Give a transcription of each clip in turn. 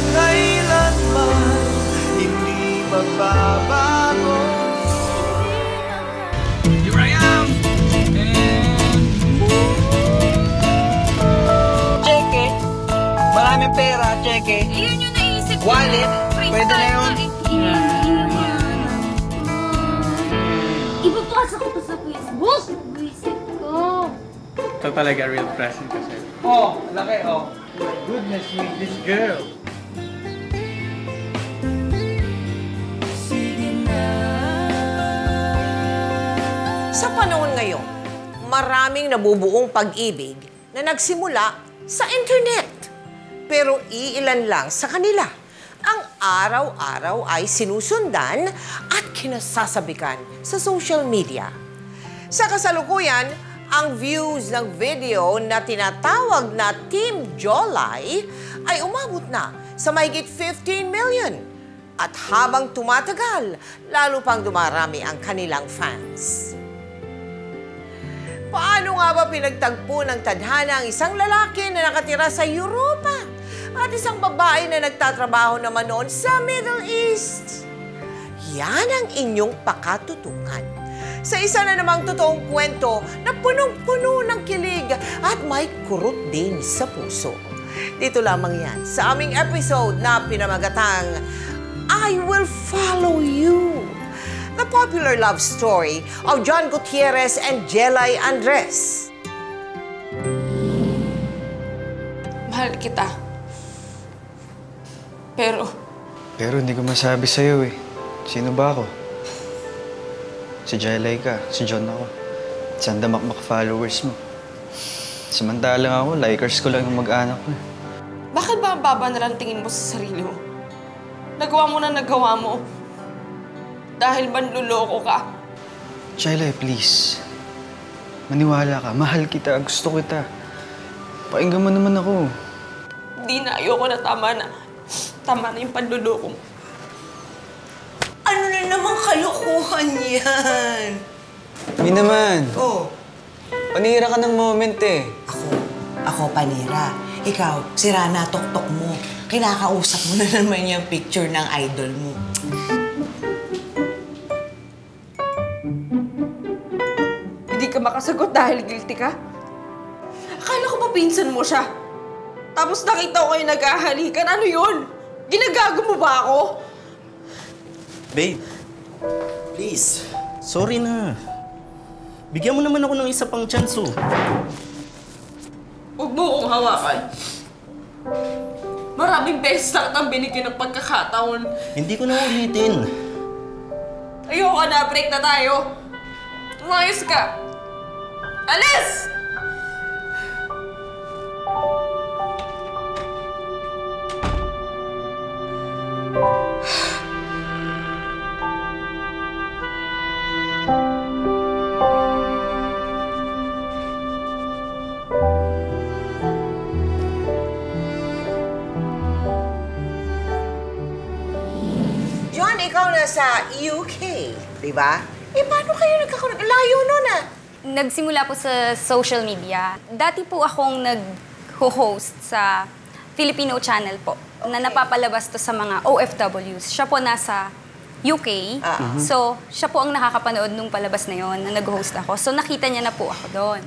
kailanman hindi magbabago. Here I am! Cheque. Maraming pera, cheque. Iyon yung naisip ko. Wallet. Pwede na yun. Ipapasa ko to sa Facebook. Visit ko. Ito talaga real present kasi. Oh, laki, oh. My goodness, meet this girl. Sa panahon ngayon, maraming nabubuong pag-ibig na nagsimula sa internet. Pero iilan lang sa kanila ang araw-araw ay sinusundan at kinasasabikan sa social media. Sa kasalukuyan, ang views ng video na tinatawag na Team Jolay ay umabot na sa mahigit 15 million. At habang tumatagal, lalo pang dumarami ang kanilang fans. Paano nga ba pinagtagpo ng tadhana ang isang lalaki na nakatira sa Europa at isang babae na nagtatrabaho naman noon sa Middle East? Yan ang inyong pakatutukan sa isa na namang totoong kwento na punong-puno ng kilig at may kurot din sa puso. Dito lamang yan sa aming episode na pinamagatang I Will Follow You. The popular love story of John Gutierrez and Jelay Andres. Mahal kita. Pero hindi ko masabi sa'yo eh. Sino ba ako? Si Jelay ka, si John ako. Saan damakmak followers mo. Samantalang ako, likers ko lang yung mag-anak ko. bakit ba ang baba na lang tingin mo sa sarili mo? Nagawa mo na nagawa mo. Dahil manluloko ka. Jelay, please. Maniwala ka. Mahal kita. Gusto kita. Pakinggan mo naman ako. Hindi na. Ayoko na. Tama na. Tama na yung panluloko mo. Ano na naman kalokohan yan? Hindi naman. Oh. Panira ka ng moment eh. Ako panira. Ikaw, sira na tok-tok mo. Kinakausap mo na naman yung picture ng idol mo. Hindi ka makasagot dahil guilty ka? Akala ko ba pinsan mo siya? Tapos nakita ko kayo nag-ahalikan. Ano yun? Ginagago mo ba ako? Babe, please. Sorry na. Bigyan mo naman ako ng isa pang chance, oh. Huwag mo kong hawakan. Maraming beses na kitang binigyan ng pagkakataon. Hindi ko na ulitin. Ayoko na, break na tayo. Umayos ka. Alis! John, ikaw nasa UK, di ba? Eh, paano kayo nagkakaroon? Layo nun ah. Nagsimula po sa social media. Dati po akong nag-host sa Filipino channel po. Na napapalabas to sa mga OFWs. Siya po nasa UK. So, siya po ang nakakapanood nung palabas na yon na nag-host ako. So, nakita niya na po ako doon.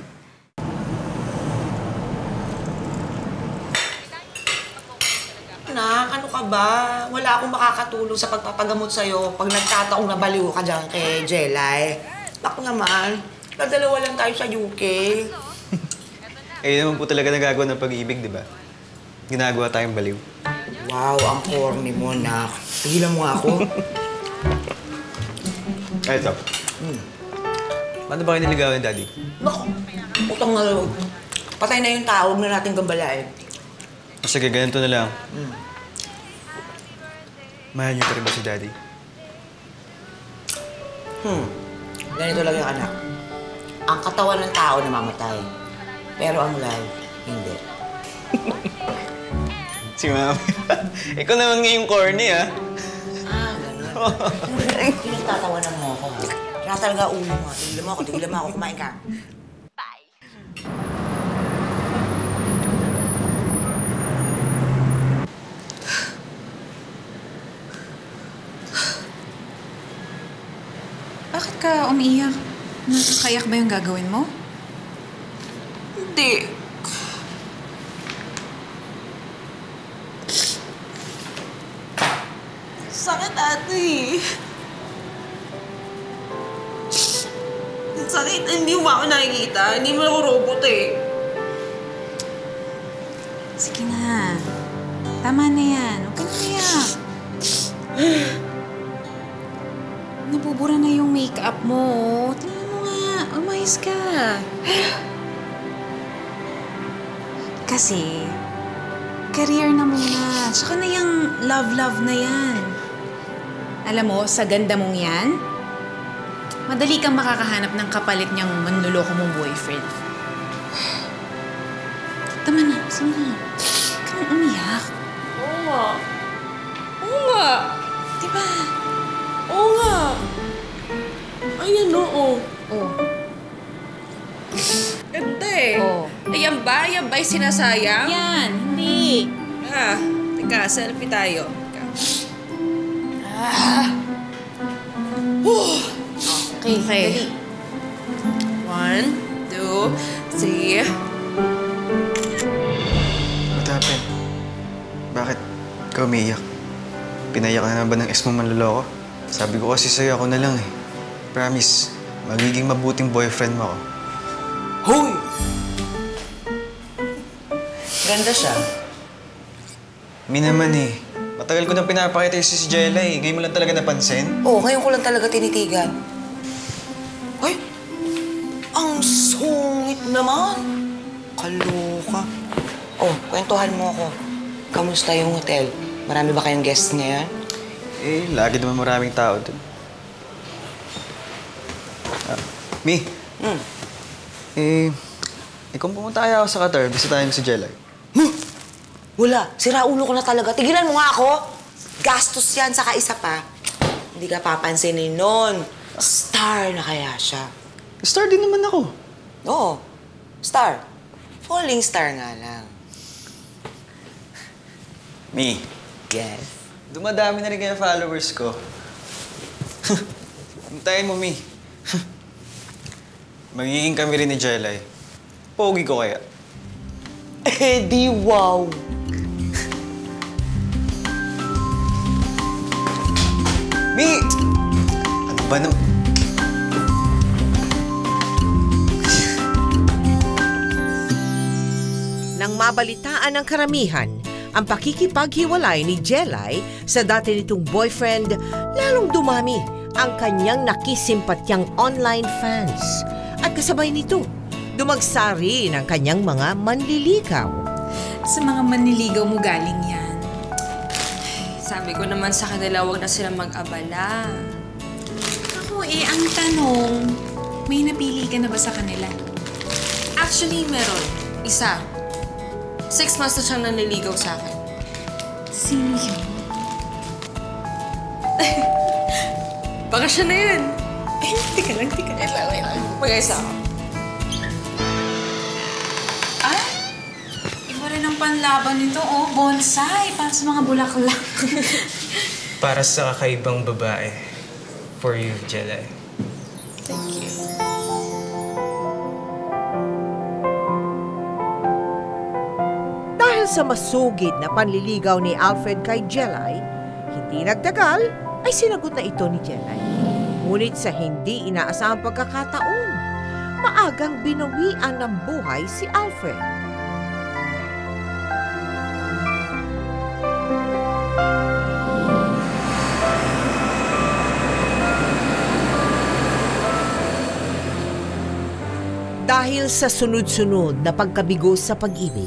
Nak, ano ka ba? Wala akong makakatulong sa pagpapagamot sa'yo pag nagtataong nabaliw ka dyan kay Jelay. Ako naman, dadalawa lang tayo sa UK. Naman po talaga nagagawa ng pag-ibig, di ba? Ginagawa tayong baliw. Wow, ang corny mo, Nak. Tigilan mo nga ako. Ay, ito. Paano ba kayo niligawan ni Daddy? Naku, utang na loob. Patay na yung tawag na natin gambalain. Sige, ganito na lang. Mahal niyo pa rin ba si Daddy? Ganito lang yung anak. Ang katawan ng tao namamatay. Pero ang life, hindi. Si Mami. Ikaw naman ngayong corny, ah. Ganun. Pinagtatawanan mo ako, ha? Kaya talaga ulo mo. Tigilan mo ako. Kumain ka. ka umiiyak? Nakakayak ba yung gagawin mo? Hindi. Sakit, ate. Sakit. Hindi mo ako nakikita. Hindi mo ako robot eh. Sige na. Tama na yan. Huwag ka na umiyak. Nabubura na yung makeup mo. Tingnan mo nga. Umayos ka. Kasi, career na muna. Tsaka na yung love-love na yan. Alam mo, sa ganda mong yan, madali kang makakahanap ng kapalit niyang manluloko mong boyfriend. Tama na. Sige na. Huwag ka nang umiyak. Oo nga. Oo nga. Diba? Oo nga. Ayan, oo. Oh. Ganda eh. Oo. Ayan ba? Ayan ba yung sinasayang? Yan. Hindi. Ha? Teka, selfie tayo. Teka. Okay. Okay. 1, 2, 3. What happened? Bakit ikaw umiiyak? Pinayak ka na ba ng ex mo manloloko? Sabi ko kasi sa'yo ako na lang eh. Promise, magiging mabuting boyfriend mo ako. Hoy! Ganda siya. Mi naman eh. Matagal ko nang pinapakita yung si Jella eh. Ngayon mo lang talaga napansin. Oo, ngayon ko lang talaga tinitigan. Ay! Ang sungit naman! Kaloka. Oh, kwentuhan mo ako. Kamusta yung hotel? Marami ba kayong guests ngayon? Eh, lagi naman maraming tao dun. Mi? Kung pumunta kaya ako sa Qatar, bisitahin mo si Jella. Wala. Sira ulo ko na talaga. Tigilan mo nga ako. Gastos yan. Saka isa pa. Hindi ka papansinin nun. Star na kaya siya. Star din naman ako. Oo. Star. Falling star nga lang. Mi, Yes. dumadami na rin kaya followers ko. Hintayin mo, Mi. Magiging kami rin ni Jella eh. Pogi ko kaya. Eh, di wow. Mi! Ano ba naman? Nang mabalitaan ng karamihan ang pakikipaghiwalay ni Jelay sa dati nitong boyfriend, lalong dumami ang kanyang nakisimpatyang online fans. At kasabay nito, dumagsa rin ang kanyang mga manliligaw. Sa mga manliligaw mo galing yan. Sabi ko naman sa kanila, huwag na silang mag-abala. Ako ang tanong, may napili ka na ba sa kanila? Actually, meron. Isa. 6 months na siyang nanliligaw sa akin. Sino yun? Baka siya na yan. Ay, tika lang. Wait lang. Mag-ayos ako. Ah! Iba rin ang panlaban nito, oh. Bonsai, para sa mga bulaklak. Para sa kakaibang babae. For you, Jella. Thank you. Dahil sa masugid na panliligaw ni Alfred kay Jelay, hindi nagtagal ay sinagot na ito ni Jelay. Ngunit sa hindi inaasahang pagkakataon, maagang binawian ng buhay si Alfred. Dahil sa sunod-sunod na pagkabigo sa pag-ibig,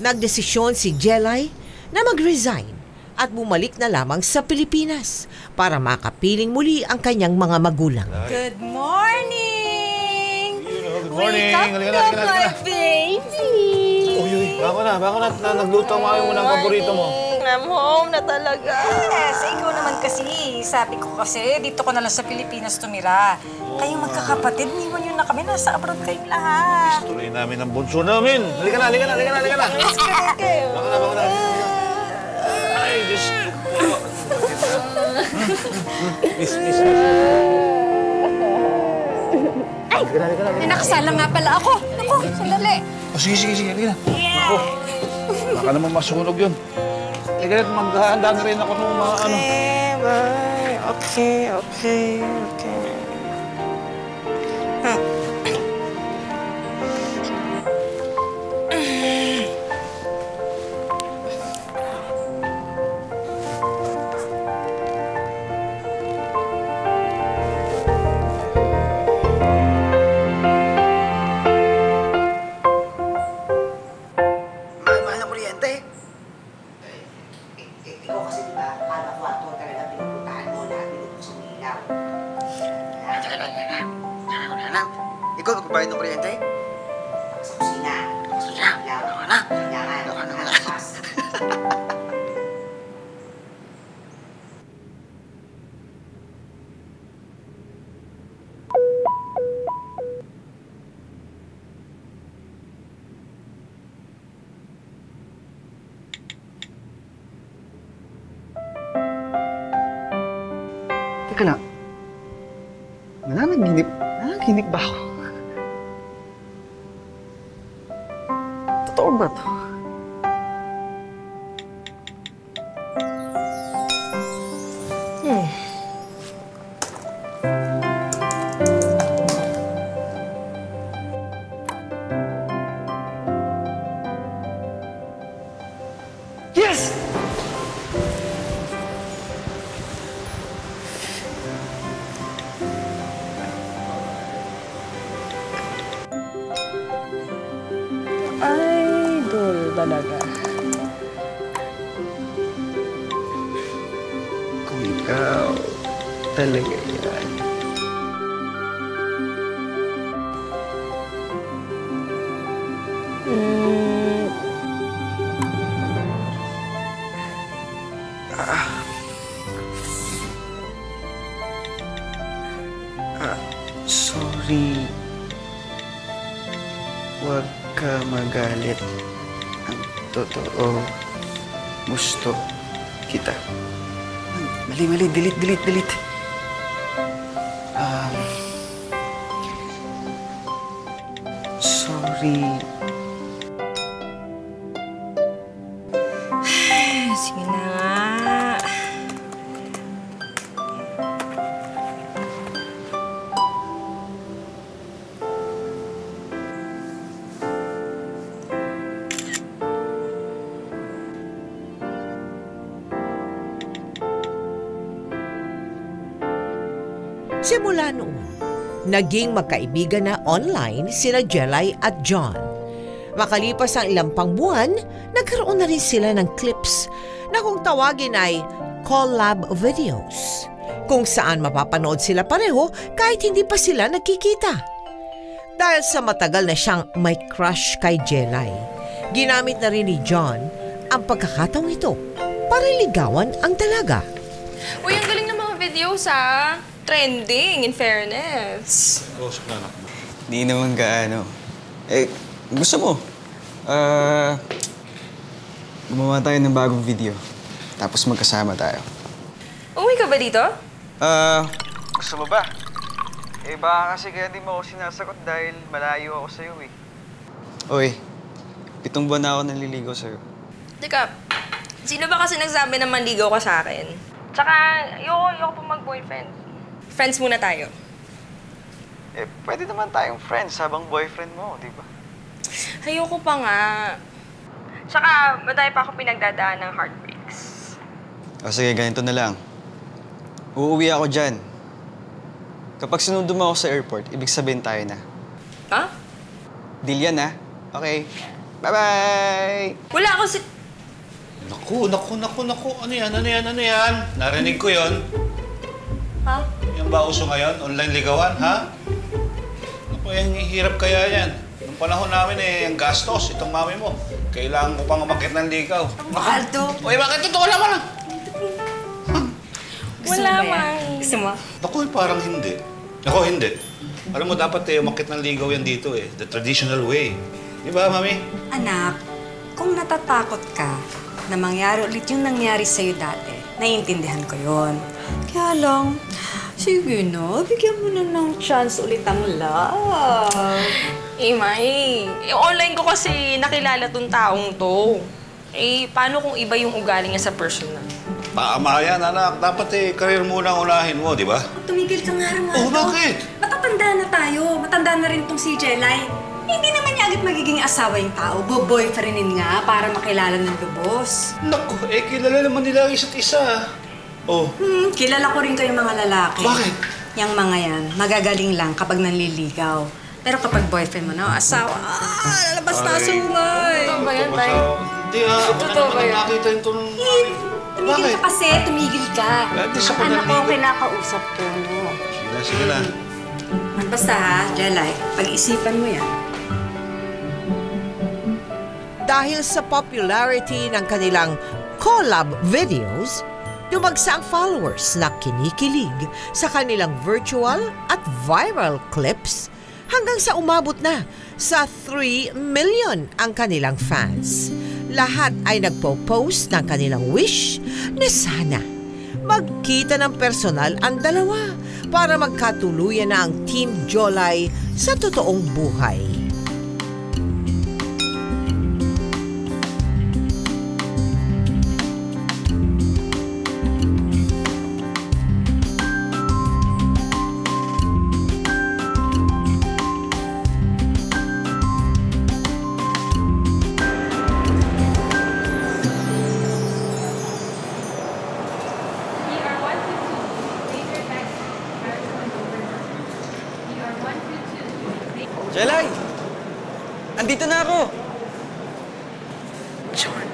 nagdesisyon si Jelay na mag-resign at bumalik na lamang sa Pilipinas para makapiling muli ang kanyang mga magulang. Good morning! Good morning! Wake up na, my baby! Uy, bako na. Nagluto mo kayo muna ang paborito mo. I'm home na talaga. Yes, ikaw naman kasi. Sabi ko kasi, dito ko na lang sa Pilipinas tumira. Kayong magkakapatid, niwan nyo na kami. Nasa abroad kayong lahat. Tuloy namin ang bunso namin. Halika na. Okay. Bako na. Ay, Diyos ko. Miss. halika na. May nakasala nga pala ako. Naku, sandali. O, sige, halika na. Ako. Baka naman masunog yun. Halika na, maghahanda na rin ako ng mga ano. Bye. Okay. Mahal na kuryente. Ikaw kasi diba, kada kwarto talaga pinupuntahan mo lahat pinupos ang ilaw. Ikaw magbabayad ng kuryente? Sa kusina. Ilaw. Kailangan. Nakapas. Teka lang. Nananaginip ba ako? Totoo ba to? Yes! Idol talaga. Kung ikaw talaga yan. Sorry. Huwag ka magalit. Ang totoo, gusto kita. Mali. Delete. Sorry. Sige na nga. Simula noon, naging magkaibigan na online sina Jelay at John. Makalipas ang ilang pang buwan, nagkaroon na rin sila ng clips na kung tawagin ay collab videos, kung saan mapapanood sila pareho kahit hindi pa sila nagkikita. Dahil sa matagal na siyang may crush kay Jelay, ginamit na rin ni John ang pagkakataong ito para ligawan ang dalaga. Uy, ang galing ng mga videos ah. Trending, in fairness. Di naman gaano. Gusto mo? Gumawa tayo ng bagong video. Tapos magkasama tayo. Umuwi ka ba dito? Gusto mo ba? Baka kasi kaya di mo ako sinasagot dahil malayo ako sa'yo Oy, 7 buwan na ako naliligaw sa'yo. Teka, sino ba kasi nagsabi na manligaw ka sa akin? Tsaka, ayoko pa mag-boyfriend. Friends muna tayo. Pwede naman tayong friends habang boyfriend mo, di ba? Ayoko pa nga. Tsaka, madami pa ako pinagdadaan ng heartbreaks. O sige, ganito na lang. Uuwi ako dyan. Kapag sinundo mo ako sa airport, ibig sabihin tayo na. Ha? Deal yan, ha? Okay. Bye-bye! Wala ako si... Naku. Ano yan? Narinig ko yon. Ha? Yan ba uso ngayon? Online ligawan, ha? Naku, yung hirap kaya yan. Nung panahon namin ang gastos, itong mami mo. Kailangan ko pang umakit ng ligaw. Aldo. Uy, bakit ito? Wala mo lang. Wala, Mami. Gusto mo? Naku, parang hindi. Naku, hindi. Alam mo, dapat umakit ng ligaw yan dito The traditional way. Di ba, Mami? Anak, kung natatakot ka na mangyari ulit yung nangyari sa'yo dati, naiintindihan ko yon. Kaya lang, Sige na, bigyan mo na ng chance ulit ang love. May, online ko kasi nakilala tong taong to. Paano kung iba yung ugali niya sa personal? Tama yan, anak. Dapat career muna ang unahin mo, di ba? Tumigil ka nga, Armando. Oh, bakit? Matatanda na tayo. Matanda na rin tong si Jelay. Hindi naman niya agad magiging asawa yung tao. Boyfriendin nga para makilala ng lubos. Naku, kilala naman nila ang isa't isa. Oh. Kilala ko rin kayong mga lalaki. Bakit? Yang mga yan, magagaling lang kapag nanliligaw. Pero kapag boyfriend mo na, asawa, lalabas na sungay. Totoo ba yan, Tay? Hindi ako Totoo ba yan? nakita yung tunong... Tumigil ka kasi, tumigil ka. Hindi sa Anak ko ang panaligo. kinakausap ko, no? Sige na. Basta ha, Jelay, pag-isipan mo yan. Dahil sa popularity ng kanilang collab videos, dumagsa ang followers na kinikilig sa kanilang virtual at viral clips hanggang sa umabot na sa 3 million ang kanilang fans. Lahat ay nagpo-post ng kanilang wish na sana magkita ng personal ang dalawa para magkatuluyan na ang Team Jolay sa totoong buhay. Jelay! Andito na ako! John,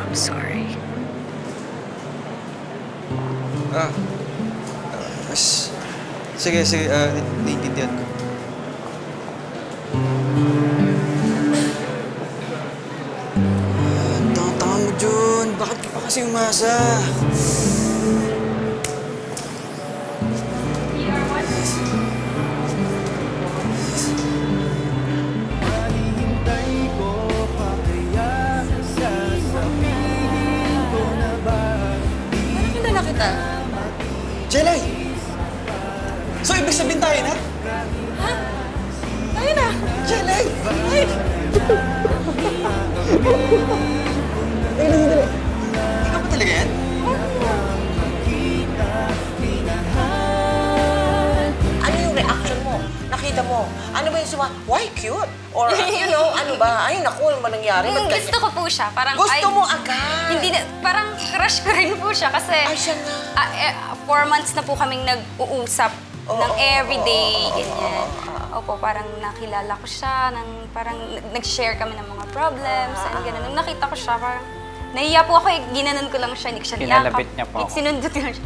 I'm sorry. Sige, naiintindihan ko. Tanga mo, John. Bakit ka pa kasi umasa? Jelay! So, ibig sabihin tayo na? Ha? Tayo na! Jelay! Ay! Ikaw ba talaga yan? Ano yung reaction mo? Nakita mo? Ano ba yung why cute? Or, ano ba? Ay, naku, ano ba nangyari? Gusto ko po siya. Parang, Gusto mo agad? Hindi na, parang crush ko rin po siya kasi... Ay, siya na. 4 months na po kaming nag-uusap ng everyday, ganyan. Opo, parang nakilala ko siya, parang nag-share kami ng mga problems, and gano'n. Nung nakita ko siya, parang nahiya po ako, ginanon ko lang siya, hindi ko siya niyakap. Kinalapit niya po ako. Sinundot ko lang siya.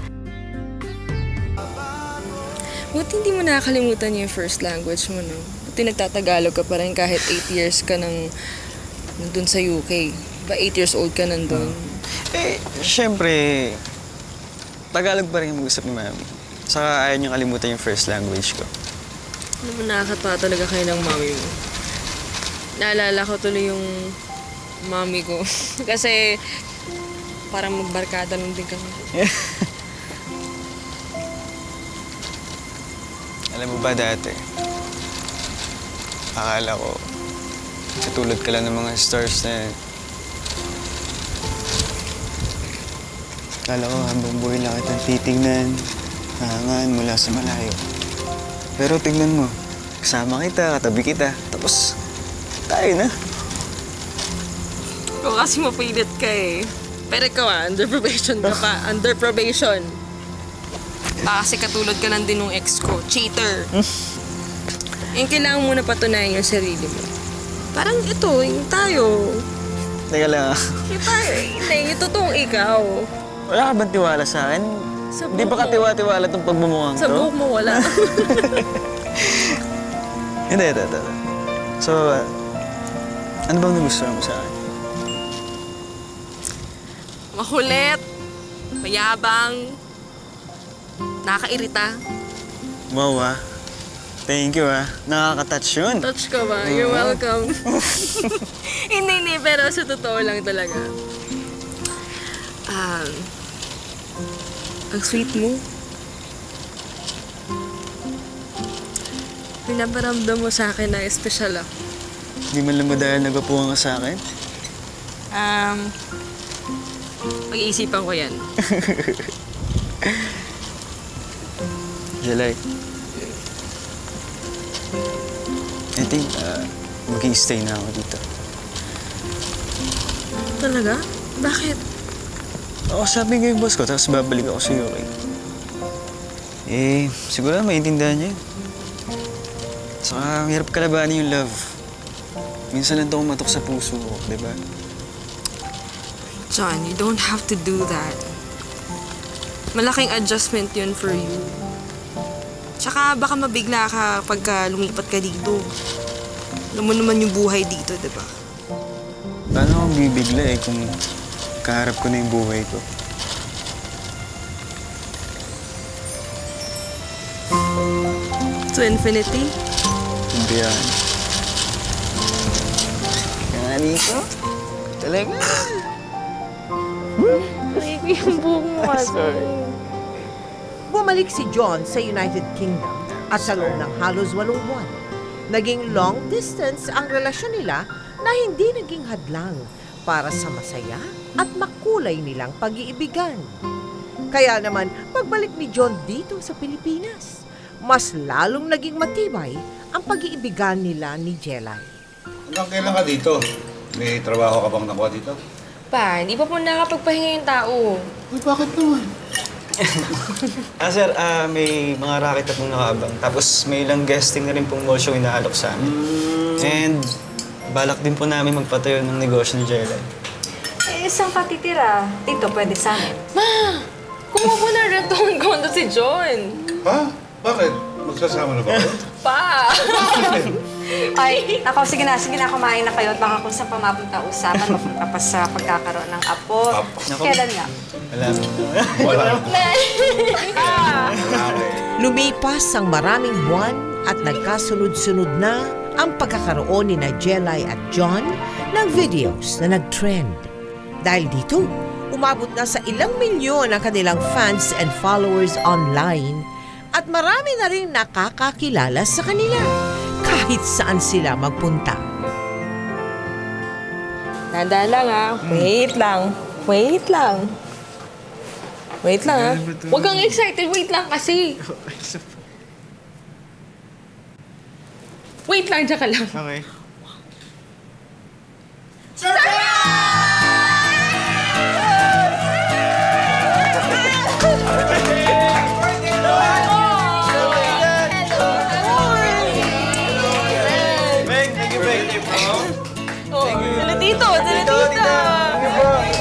Buti hindi mo nakakalimutan yung first language mo, no? Buti nagtatagalog ka pa rin kahit 8 years ka nandun sa UK. Ba 8 years old ka nandun? Siyempre, Tagalog pa rin yung mag-usap ni Mami. Saka ayaw niyang kalimutan yung first language ko. Alam mo, nakakatawa talaga kayo ng mami mo. Naalala ko tuloy yung mami ko. Kasi parang magbarkada nun din kami. Alam mo ba dati, akala ko katulad ka lang ng mga stars na yan. Akala ko habang buhay lang kitang titignan, hahangaan mula sa malayo. Pero tignan mo, kasama kita, katabi kita, tapos tayo na. Ikaw kasi mapilit ka eh. Pero ikaw under probation ka pa. Under probation. Kasi katulad ka lang din ng ex ko. Cheater. Yung kailangan mo na patunayan yung sarili mo. Parang ito, yung tayo. Teka lang Yung tayo, yung totoong ikaw. Wala ka bang tiwala sa akin? Di ba ka tiwa-tiwala itong pagmumukhang to? Sa buhok mo, wala. Hindi. So, ano bang nagustuhan mo sa akin? Makulit. Mayabang. Nakakairita. Wow, Thank you, Nakaka-touch yun. Touch ka ba? You're welcome. Hindi. Pero sa totoo lang talaga. Ang sweet mo. Pinaparamdam mo sa akin na espesyal ako. Hindi man lang dahil nagwapuhan ka sa akin. Pag-iisipan ko yan. Jelay. I think, mag-i-stay na ako dito. Talaga? Bakit? Oo, sabi ko yung boss ko, tapos babalik ako sa UK. Eh, siguro maintindihan niya yun. Saka, ang hirap kalabanin yung love. Minsan lang ito kumatok sa puso ko, di ba? John, you don't have to do that. Malaking adjustment yun for you. Tsaka baka mabigla ka pagka lumipat ka dito. Alam mo naman yung buhay dito, di ba? Paano akong bibigla eh kung kaharap ko na yung buhay ko? To infinity? Hindi yan. Kaya dito? Talaga? Baby, yung buhok mo Bumalik si John sa United Kingdom at sa loob ng halos 8 buwan. Naging long distance ang relasyon nila na hindi naging hadlang para sa masaya at makulay nilang pag-iibigan. Kaya naman, pagbalik ni John dito sa Pilipinas, mas lalong naging matibay ang pag-iibigan nila ni Jelay. Hanggang kailan ka dito? May trabaho ka bang nakuha dito? Pa, hindi pa po nakapagpahinga yung tao. Uy, bakit naman? Sir, may mga racket na pong nakaabang. Tapos may ilang guesting na rin pong mall show inaalok sa amin. And balak din po namin magpatayo ng negosyo ni Jelay. Eh, saan ka titira? Dito, pwede sa amin. Ma! Kumuha po na rento ng condo si John. Ha? Bakit? Magsasama na ba kayo? Pa! Ay, ako, sige na, kumain na kayo at baka kung saan pa mapunta usapan, mapunta pa sa pagkakaroon ng apo. Kailan nga? Wala. Lumipas ang maraming buwan at nagkasunod-sunod na ang pagkakaroon ni Jelay at John ng videos na nag-trend. Dahil dito, umabot na sa ilang milyon ang kanilang fans and followers online at marami na rin nakakakilala sa kanila kahit saan sila magpunta. Nanda lang Wait lang. Wait lang Huwag kang excited. Wait lang kasi. Wait lang, tsaka lang. Okay. Sila dito.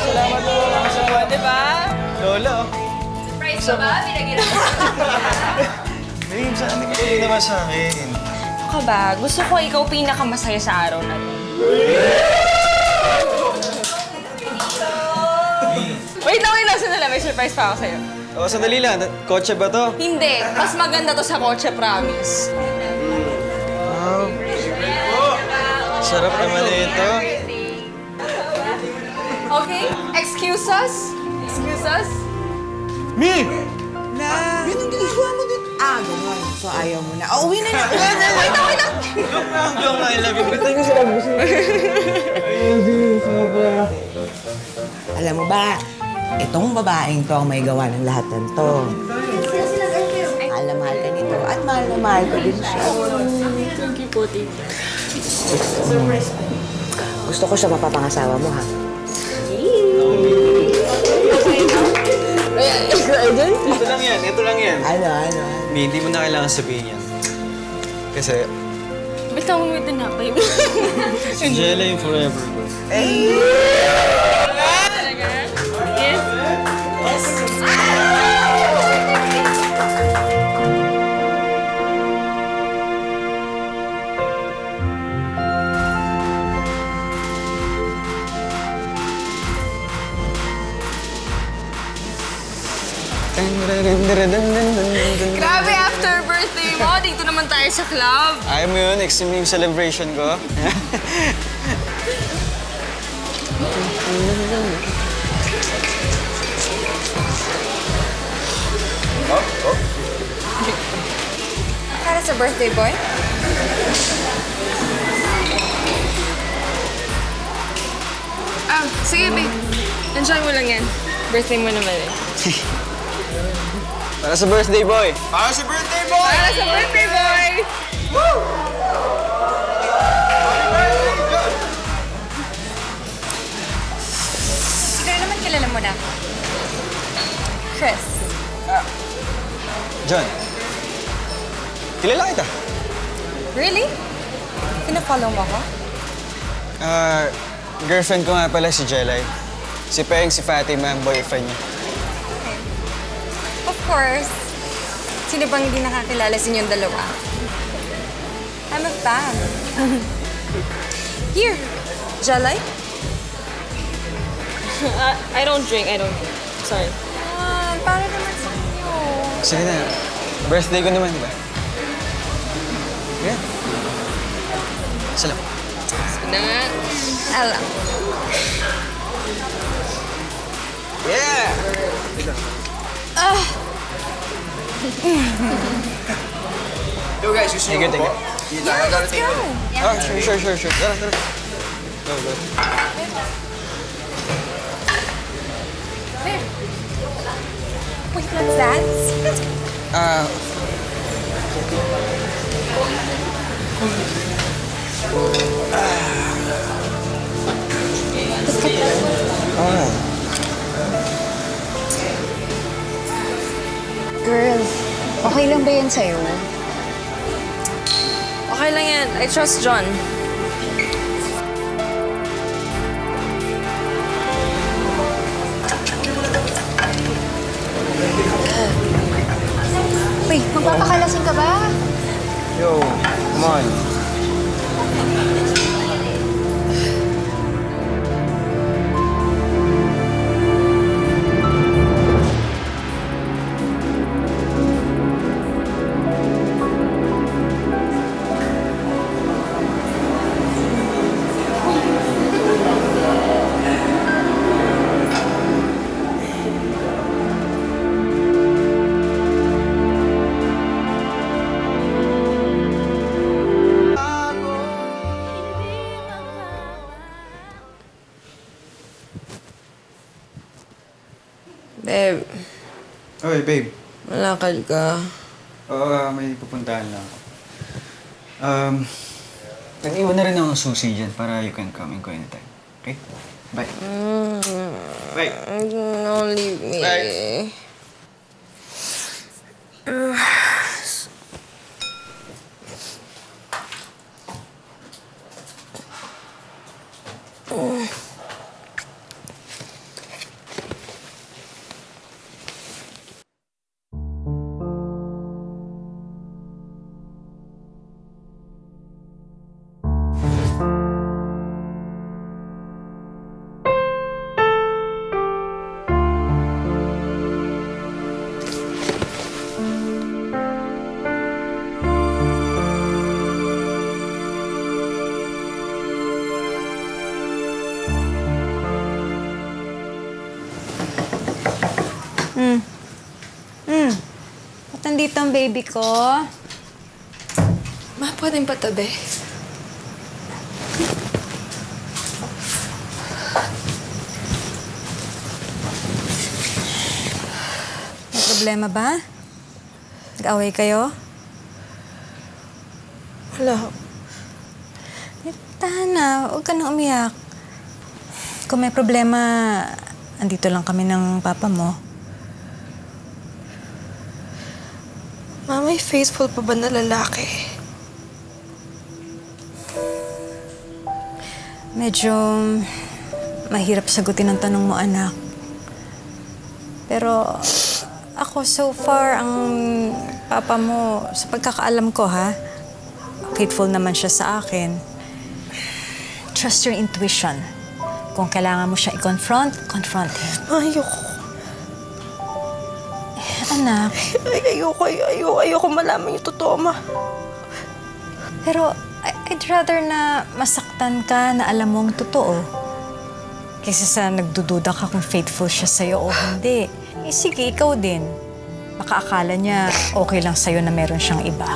Salamat po. Diba? Lola, Surprise ba ba? Pinagirap ko. babe, saan hindi ka naman sa akin? Ano ka ba? Gusto ko ikaw pinakamasaya sa araw na to. Wait lang. Sandali. May surprise pa ako sa'yo. O, sandali lang. Kotse ba to? Hindi. Mas maganda to sa kotse, promise. Wow. Sarap naman ito. Okay? Excuse us? Mi! Ganun ginagawa mo din. Ganun. So ayaw mo na. Uwi na na. Wait lang. Joke lang, I love you. Bitay ko sila gusto. Alam mo ba, itong babaeng to ang may gawa ng lahat ng to. Mahal na mahal ka nito at mahal na mahal ko din siya. Thank you po, tita. Gusto ko siya mapapangasawa mo, ha? Ito lang yan. Ano? Hindi mo na kailangan sabihin yan. Kasi, Basta umitin na kayo. si Jelay yung forever ko. Grabe, after birthday mo, dito naman tayo sa club. Ayaw mo yun, extreme yung celebration ko. Para sa birthday boy? Sige, babe. Enjoy mo lang yan. Birthday mo naman eh. Para sa birthday boy! Para sa birthday boy! Para sa birthday boy! Woo! Siguro naman kilala mo na. Chris. John, kilala kita. Really? Pina-follow mo ako? Girlfriend ko nga pala si Jelay. Si Peng, si Fatima, boyfriend niya. Of course. Sino bang hindi nakakilala sa inyong dalawa? I'm a fan. Here, Jalay? I don't drink. Sorry. Para naman sa inyo. Sige na, birthday ko naman, di ba? Yeah. Salam. Sige na nga. Alam. Yeah! Yo guys, gusto niyo po? Yeah, let's go. Ah, sure. Tara. Go. Wait, let's dance. Girl, okay lang ba yan sa'yo? Okay lang yan. I trust John. Uy, magpapakalasing ka ba? Yo, come on. Babe, Oy, babe. malakad ka. Oo, may pupuntahan lang ako. Nag-iwan na rin ako ng susi dyan para you can come and go anytime. Okay? Bye. Bye. Don't leave me. Bye. Ba't nandito ang baby ko? Ma, pwedeng patabi? May problema ba? Nag-away kayo? Wala. Tahan na, huwag ka nang umiyak. Kung may problema, andito lang kami ng papa mo. Ma, may faithful pa ba na lalaki? Medyo mahirap sagutin ang tanong mo, anak. Pero ako, so far, ang papa mo, sa pagkakaalam ko, ha? Faithful naman siya sa akin. Trust your intuition. Kung kailangan mo siya i-confront, confront him. Ayoko. Anak. Ayoko malaman yung totoo, Ma. Pero I'd rather na masaktan ka na alam mo ang totoo. Kaysa sa nagdududa ka kung faithful siya sa'yo o hindi. Eh sige, ikaw din. Baka akala niya okay lang sa'yo na meron siyang iba.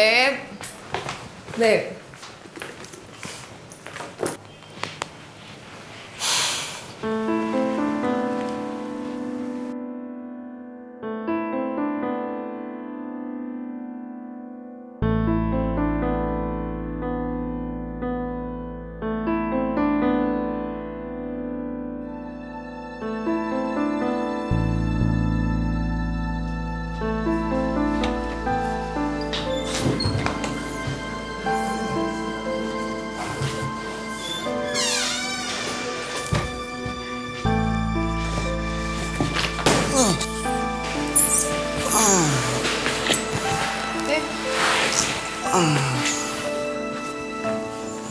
Babe? Babe?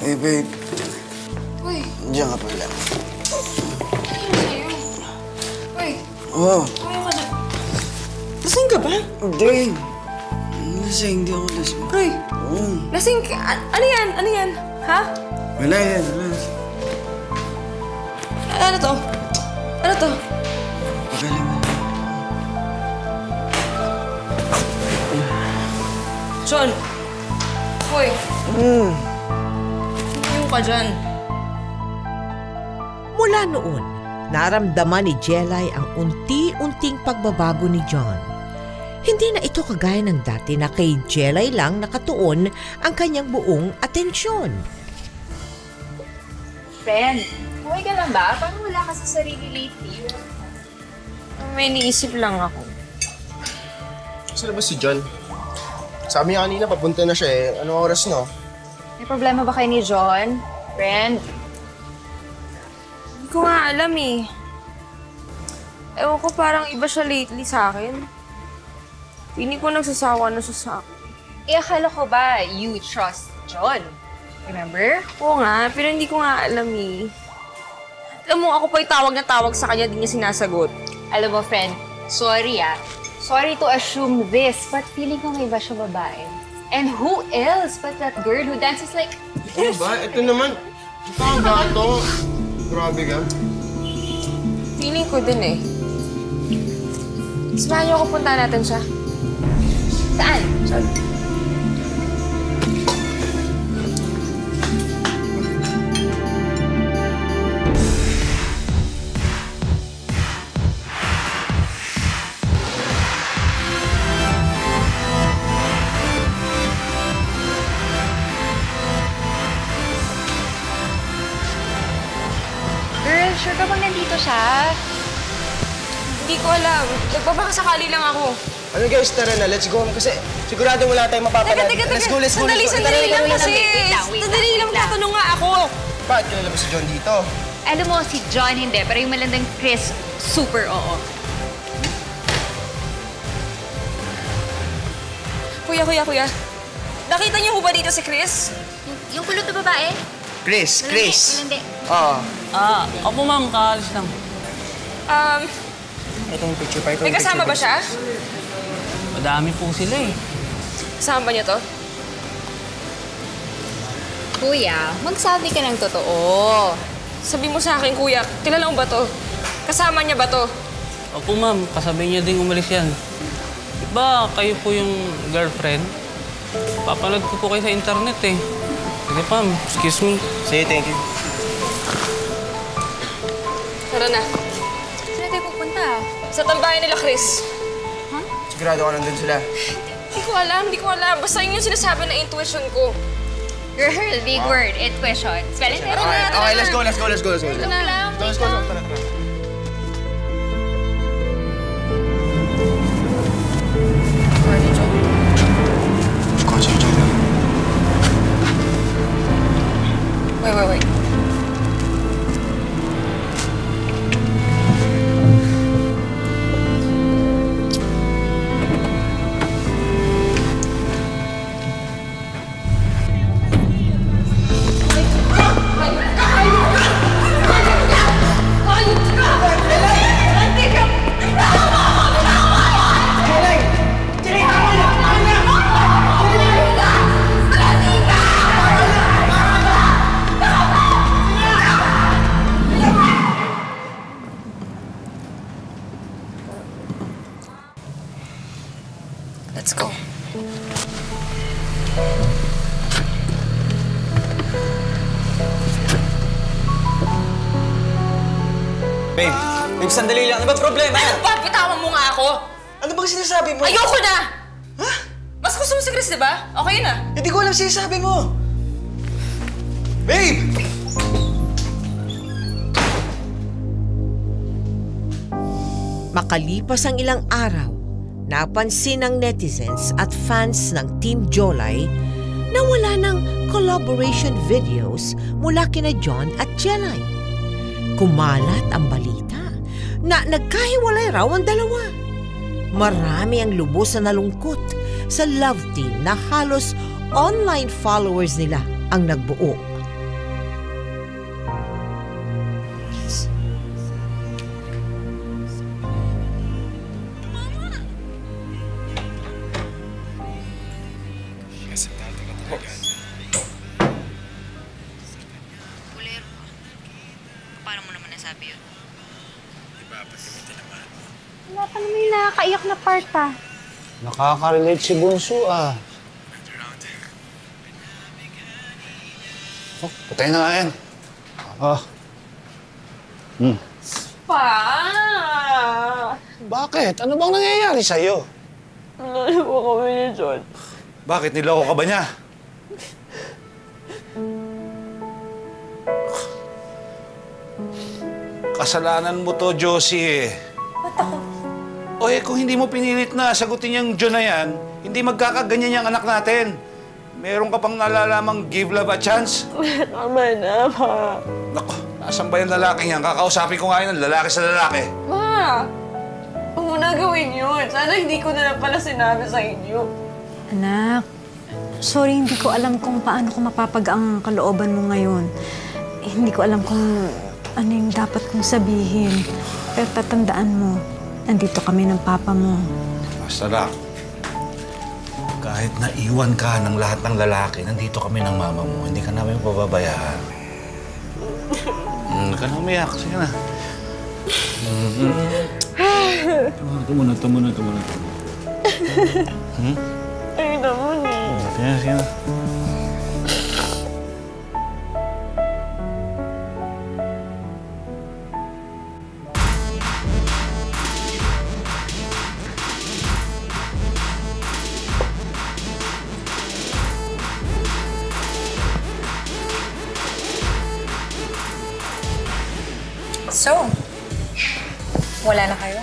Hey, babe. Uy, Diyan ka pala. ano sa'yo? Uy, Oh, ayaw ka na. Lasing ka ba? hindi. Hindi ako lasing. Uy, Oo. lasing ka? Ano yan? Ano yan? Ha? Wala yan, wala. Ano to? Ano to? Magaling mo. John! Uy! Yung ka dyan. Mula noon, naramdaman ni Jelay ang unti-unting pagbabago ni John. Hindi na ito kagaya ng dati na kay Jelay lang nakatuon ang kanyang buong atensyon. Friend, okay ka lang ba? Parang wala ka sa sarili lately. May iniisip lang ako. Saan ba si John? Sabi niya kanina, papunta na siya eh. Anong oras no? May problema ba kayo ni John? Friend? Hindi ko nga alam eh. Ewan ko, parang iba siya lately sa akin. Hindi ko nagsasawa na siya sa akin. Akala ko ba you trust John? Remember? Oo nga, pero hindi ko nga alam eh. Alam mo, ako pa tawag na tawag sa kanya, di niya sinasagot. Alam mo, friend, sorry Sorry to assume this, but feeling ko may iba siya babae. And who else but that girl who dances like Ano ba? Ito naman. Saan ba ito? Grabe ka. Feeling ko din eh. Samahan niyo ako, punta natin siya. Saan? Saan? Girl, sure ka bang nandito siya? Hindi ko alam. Nagbabakasakali lang ako. Ano guys, tara na. Let's go home kasi sigurado wala tayong mapapalad. Teka. Let's go. Sandali lang kasi. Wait Sandali lang, tatanong nga ako. Bakit kilala mo si John dito? Alam mo, si John hindi, pero yung malandang Chris, super oo. Kuya. Nakita niyo ho ba dito si Chris? Yung kulot na babae? Chris. Malandi. Oo. Opo ma'am, kaalis lang. Itong picture pa. May kasama ba siya? Madami po sila eh. Kasama ba niya to? Kuya, magsabi ka ng totoo. Sabi mo sa akin, kuya, kilala mo ba to? Kasama niya ba to? Opo ma'am, kasabay niya ding umalis yan. Diba kayo po yung girlfriend? Papanood ko po kayo sa internet eh. Sige ma'am, excuse me. Sige, thank you. Tara na. Saan tayo pupunta? Sa tambayan nila, Chris. Sigurado ka nandun sila. Hindi ko alam. Basta yun yung sinasabi na intuition ko. Girl, big word. Intuition. Spell it. Okay, let's go. Ito na lang. Tara. Wait. Let's go. Babe, sandali lang. Ano ba problema? Ano ba? Bitawan mo nga ako! Ano bang sinasabi mo? Ayoko na! Ha? Mas gusto mo si Chris, di ba? Okay na. Hindi ko alam sinasabi mo. Babe! Makalipas ang ilang araw, napansin ng netizens at fans ng Team Jolay na wala ng collaboration videos mula kina John at Jelay. Kumalat ang balita na nagkahiwalay raw ang dalawa. Marami ang lubos na nalungkot sa love team na halos online followers nila ang nagbuo. Paano mo naman nasabi yun? Wala pa naman yung nakakaiyak na part ah. Nakaka-relate si Bunso ah. Oh, patay na nga yan. Ah. Pa! Bakit? Ano bang nangyayari sa'yo? Naloko kami ni John. Bakit? Niloko ka ba niya? Kasalanan mo to, Josie eh. Ba't ako? O eh, kung hindi mo pinilit na sagutin yung John na yan, hindi magkakaganyan yung anak natin. Meron ka pang nalalamang give love a chance? Tama na, Pa. Naku, nasan ba yung lalaking yan? Kakausapin ko nga yun, lalaki sa lalaki. Ma! Huwag mo na gawin yun. Sana hindi ko na lang pala sinabi sa inyo. Anak, sorry, hindi ko alam kung paano ko mapapag-ang kalooban mo ngayon. Hindi ko alam kung ano yung dapat kong sabihin. Pero tatandaan mo, nandito kami ng papa mo. Basta lang, kahit naiwan ka ng lahat ng lalaki, nandito kami ng mama mo. Hindi ka namin pababayaan. Huwag ka na umiyak. Sige na. Ito muna. Ay naman eh. Sige na. So, wala na kayo?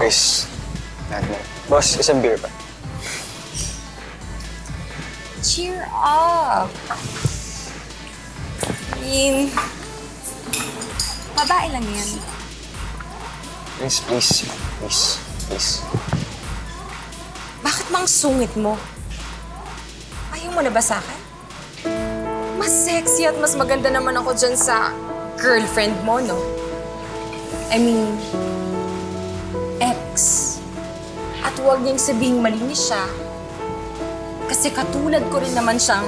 Chris, boss, isang beer pa. Cheer up! Babae lang yan. Please. Bakit mang sungit mo? Ayaw mo na ba sa akin? Mas sexy at mas maganda naman ako dyan sa girlfriend mo, no? I mean, ex. At huwag niyang sabihing malinis siya. Kasi katulad ko rin naman siyang...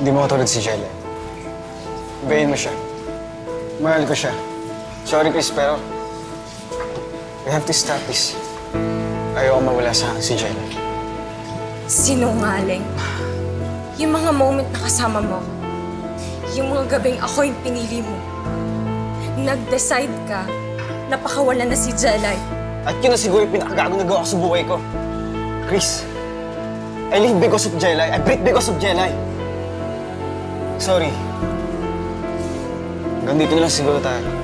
Hindi mo katulad si Jelay. Ibayin mo siya. Mahal ko siya. Sorry, Chris, pero we have to stop this. Ayaw ko mawala sa akin si Jelay. Sinungaling. Yung mga moment na kasama mo, yung mga gabing ako yung pinili mo, nag-decide ka na pakawalan na si Jelay. At yun na siguro yung pinakagagong nagawa ko sa buhay ko. Chris, I live because of Jelay. I breathe because of Jelay. Sorry. Hanggang dito na lang siguro tayo.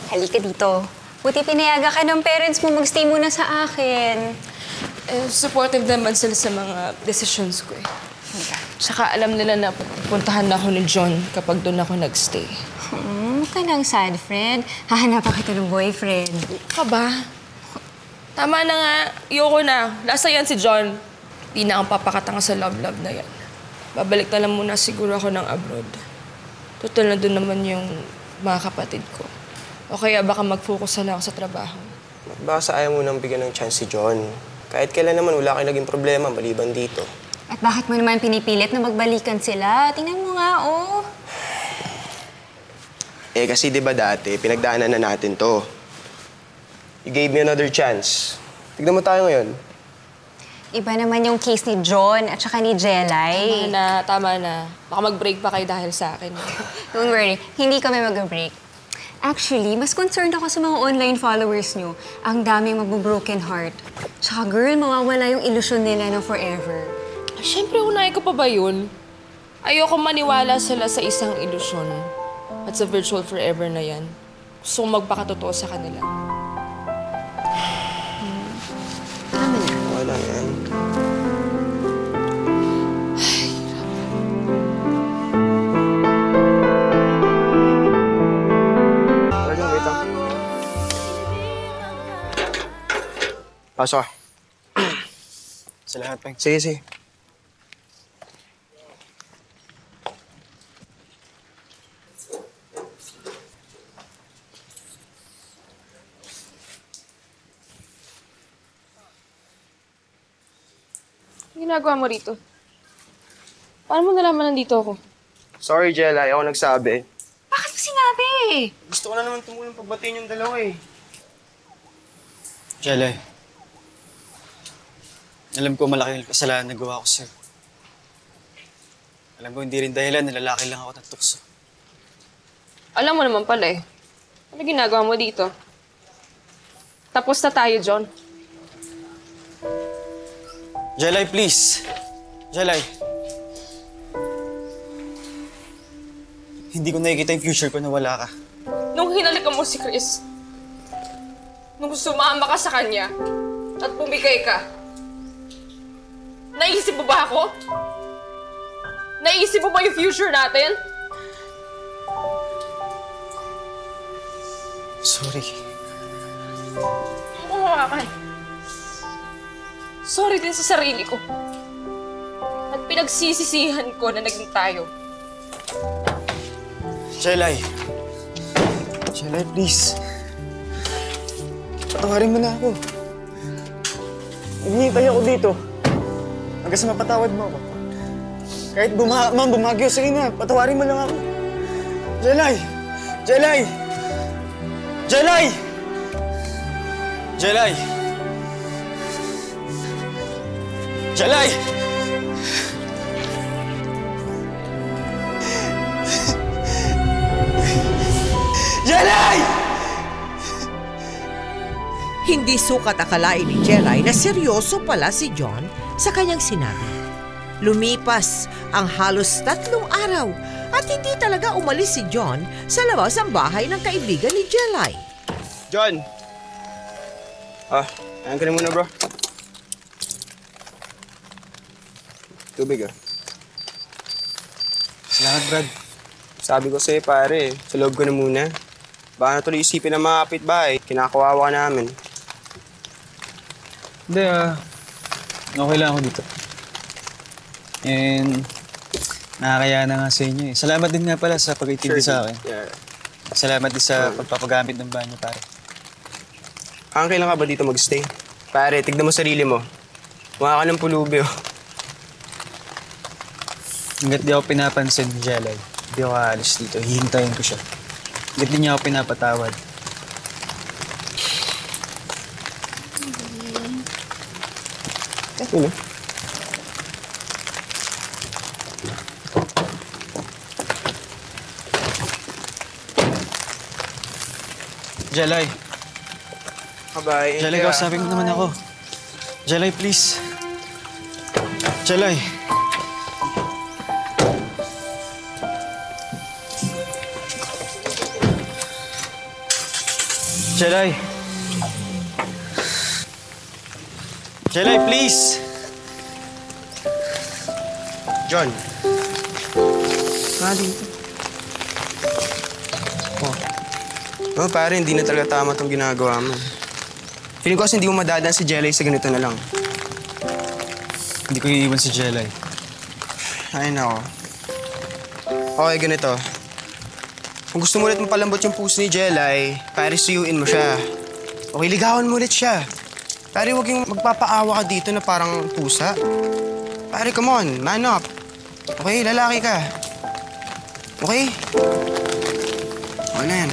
Halika dito. Buti pinayaga ka ng parents mo magstay muna sa akin. Supportive naman sila sa mga decisions ko eh. Tsaka alam nila na pupuntahan ako ni John kapag doon ako nagstay. Huwag ka lang sad, friend. Hahanapan kita ng boyfriend. Ka ba? Tama na nga. Ayoko na. Nasa yan si John. Di na ang papakatanga sa love-love na yan. Babalik na lang muna siguro ako ng abroad. Total na doon naman yung mga kapatid ko. O kaya baka mag-focus na lang ako sa trabaho. Baka sa ayaw mo nang bigyan ng chance si John. Kahit kailan naman, wala kayo naging problema maliban dito. At bakit mo naman pinipilit na magbalikan sila? Tingnan mo nga, oh. Eh kasi di ba dati, pinagdaanan na natin to. You gave me another chance. Tignan mo tayo ngayon. Iba naman yung case ni John at saka ni Jelay. Tama na. Baka mag-break pa kayo dahil sa akin. Don't worry, hindi kami mag-break. Actually, mas concerned ako sa mga online followers nyo. Ang daming mag-broken heart. Tsaka girl, mawawala yung ilusyon nila ng forever. Siyempre, unay ko pa ba yun? Ayoko maniwala sila sa isang ilusyon. At sa virtual forever na yan. Gusto kong magpakatotoo sa kanila. Wala yan. Pasok ka. Salamat, Peng. Sige, sige. Ano ginagawa mo rito? Paano mo nalaman nandito ako? Sorry, Jelay. Ako nagsabi. Bakit mo sinabi? Gusto ko na naman tumulong pagbatiin yung dalawa eh. Jelay. Alam ko malaki yung kasalanan na gawa ko sa'yo. Alam ko hindi rin dahilan na lalaki lang ako ng tukso. Alam mo naman pala eh. Ano ginagawa mo dito? Tapos na tayo, John. Jelay, please. Jelay. Hindi ko nakikita yung future ko na wala ka. Nung hinalikan mo si Chris, nung sumama ka sa kanya at bumigay ka, naisip mo ba ako? Naisip mo ba yung future natin? Sorry. Oo nga ka. Sorry din sa sarili ko. At pinagsisisihan ko na naging tayo. Jelay. Jelay, please. Patawarin mo na ako. Naghihintay ako dito. Hanggang sa mapatawad mo ako. Kahit bumagyo, sige na. Patawarin mo lang ako. Jelay! Jelay! Jelay! Jelay! Jelay! Jelay! Hindi sukat akalain ni Jelay na seryoso pala si John sa kanyang sinabi. Lumipas ang halos 3 araw at hindi talaga umalis si John sa labas ng bahay ng kaibigan ni Jelay. John! Ayan ka na muna, bro. Tubig, Salamat, Brad. Sabi ko sa'yo, pare, sa loob ko na muna. Baka na tuloy isipin ng mga kapitbahay, kinakawawa ka namin. Hindi, okay lang ako dito. And nakakaya na nga sa inyo eh. Salamat din nga pala sa pag-itindi sa akin. Yeah. Salamat din sa pagpapagamit ng banyo, pare. Hanggang kailan ka ba dito mag-stay? Pare, tignan mo sarili mo. Mukha ka ng pulubi, oh. Hanggat di ako pinapansin ni Jelay, di ako aalis dito. Hihintayin ko siya. Hanggat di niya ako pinapatawad. Ano? Jelay. Kabay. Jelay, kausapin mo naman ako. Jelay, please. Jelay. Jelay! Jelay, please! John. Dito. Oh, pare, hindi na talaga tama itong ginagawa mo. Feeling ko kasi hindi mo madadaan si Jelay sa ganito na lang. Hindi ko iiwan si Jelay. Ay, nako. Okay, ganito. Kung gusto mo ulit mapalambot yung puso ni Jelay, pare, suyuin mo siya. Okay, ligawan mo ulit siya. Pare, huwag yung magpapaawa ka dito na parang pusa. Pare, come on, man up. Okay, lalaki ka. Okay? Okay na yan.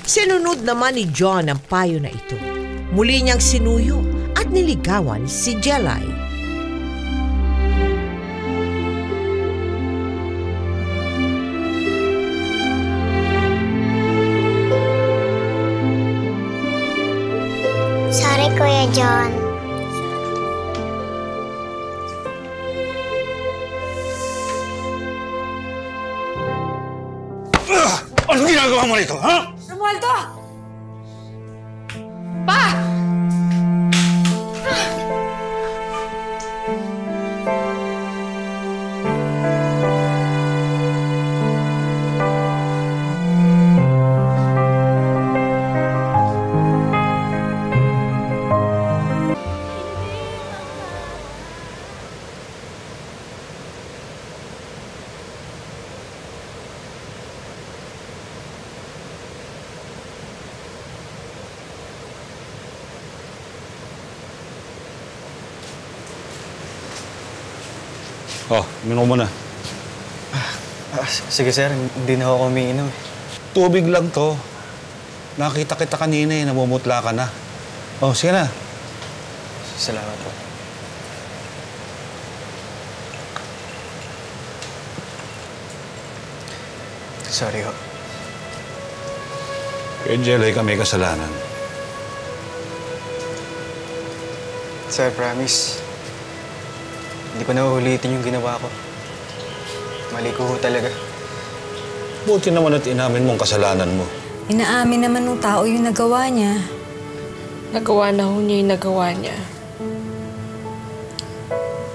Sinunod naman ni John ang payo na ito. Muli niyang sinuyo at niligawan si Jelay. Sorry, Kuya John. Anong ginagawa mo nito, ha? Romualdo! Pa! Oh, minom mo na. Sige, sir. Hindi na ako umiinom. Tubig lang to. Nakita kita kanina eh, namumutla ka na. Oh, sige na. Salamat po. Sorry ho. Kaya Jelay ka may kasalanan. Sir, promise. Hindi ko na ulitin yung ginawa ko. Mali ko ho talaga. Buti naman at inamin mong kasalanan mo. Inaamin naman ng tao yung nagawa niya. Nagawa na ho niya yung nagawa niya.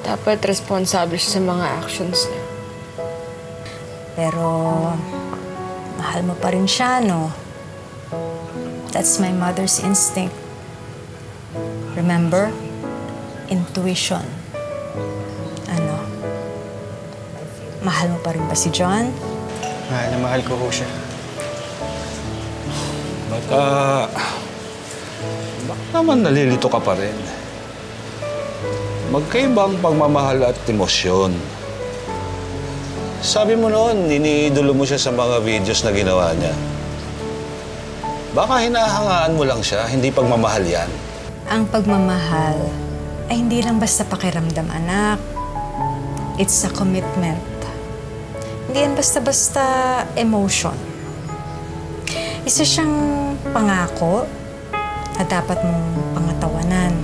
Dapat responsable siya sa mga actions niya. Pero, mahal mo pa rin siya, no? That's my mother's instinct. Remember? Intuition. Ano? Mahal mo pa rin ba si John? Mahal na mahal ko ho siya. Baka naman nalilito ka pa rin. Magkaibang pagmamahal at emosyon. Sabi mo noon, iniidolo mo siya sa mga videos na ginawa niya. Baka hinahangaan mo lang siya, hindi pagmamahal yan. Ang pagmamahal ay hindi lang basta pakiramdam, anak. It's a commitment. Hindi yan basta-basta emotion. Isa siyang pangako na dapat mong pangatawanan.